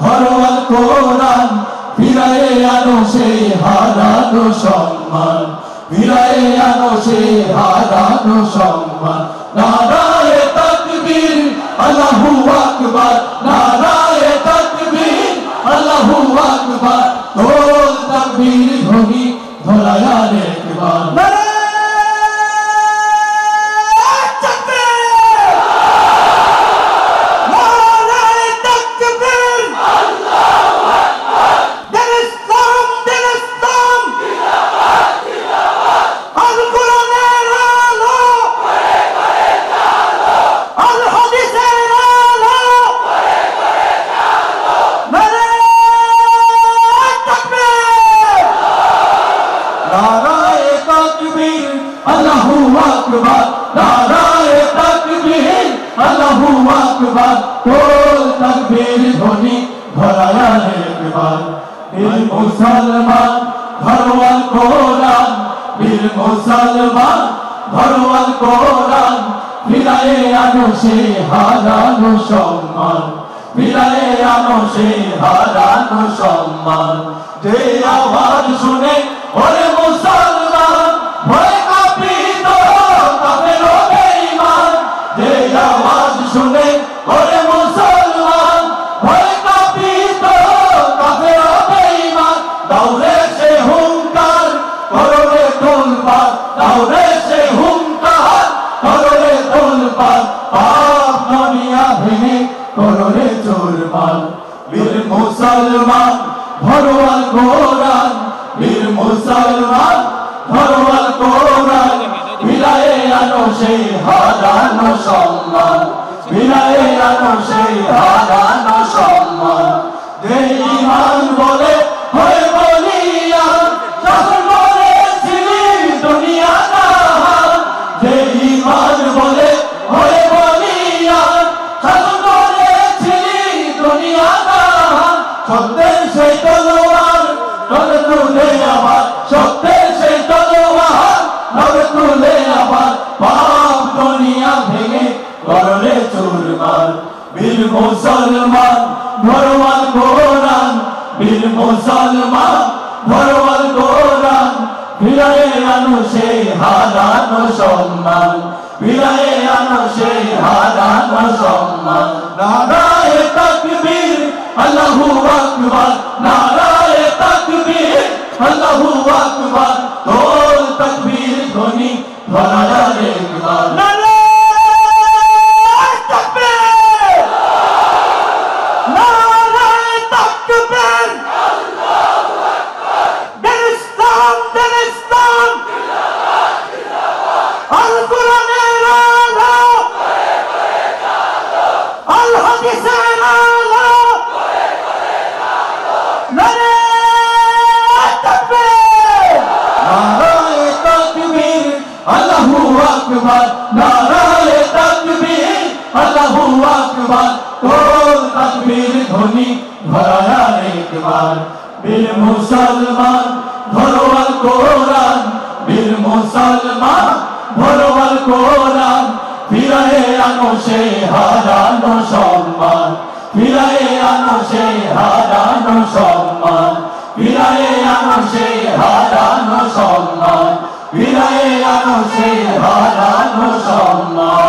ঘরোয়াল কোরআন ফিরায়ে আনো সেই হারানো সম্মান ফিরায়ে আনো সেই হারানো সম্মান নারায়ে তাকবীর আল্লাহু আকবার নারায়ে তাকবীর আল্লাহু আকবার তোল তাকবীর ধ্বনি ধরায়া একবার Allahu Akbar, Naraye Takbir, Allahu Akbar, Kol Takbir dhoni dhoraya ekbar. Bir Musalman, Gharwal Quran, Bir Musalman, Gharwal Quran, firaye ano she harano সম্মান, firaye ano she harano সম্মান. Je awaaz shune, ore Musalman, ভয় কাঁপিত কাফেরো বেঈমান যে আওয়াজ শুনে ওরে মুসলমান ভয় কাঁপিত কাফেরো বেঈমান দৌড়ে সে হুঙ্কার কররে তোলপার দৌড়ে সে হুঙ্কার কররে তোলপার পাপ দুনিয়া ভেঙে কররে চুরমার বীর মুসলমান ঘরোয়াল কোরআন বীর মুসলমান ঘরোয়াল কোরআন ফিরায়ে আনো সেই হারানো সম্মান ফিরায়ে আনো সেই হারানো সম্মান যে ঈমান বলে হয়ে বলিয়ান শাসন করেছিলি দুনিয়া জাহান যে ঈমান বলে হয়ে বলিয়ান শাসন করেছিলি দুনিয়া জাহান সত্যের সেই তলোয়ার তলে তুলে আবার সত্যের সেই তলোয়ার তলে তুলে আবার পাপ দুনিয়া ভেঙে করলে চুরমার বীর মুসলমান ঘরোয়াল কোরআন বীর মুসলমান ঘরোয়াল কোরআন ফিরায়ে আনো সেই হারানো সম্মান ফিরায়ে আনো সেই হারানো সম্মান নারায়ে তাকবীর আল্লাহু আকবার নারায়ে তাকবীর আল্লাহু আকবার তোল তাকবীর ধ্বনি ধরায়া একবার নারায়ে তাকবীর আল্লাহু আকবার তোল তাকবীর ধ্বনি ধরায়া একবার বীর মুসলমান ঘরোয়াল কোরআন বীর মুসলমান ঘরোয়াল কোরআন ফিরায়ে আনো সেই হারানো সম্মান ফিরায়ে আনো সেই হারানো সম্মান ফিরায়ে আনো সেই হারানো সম্মান ফিরায়ে আনো সেই হারানো সম্মান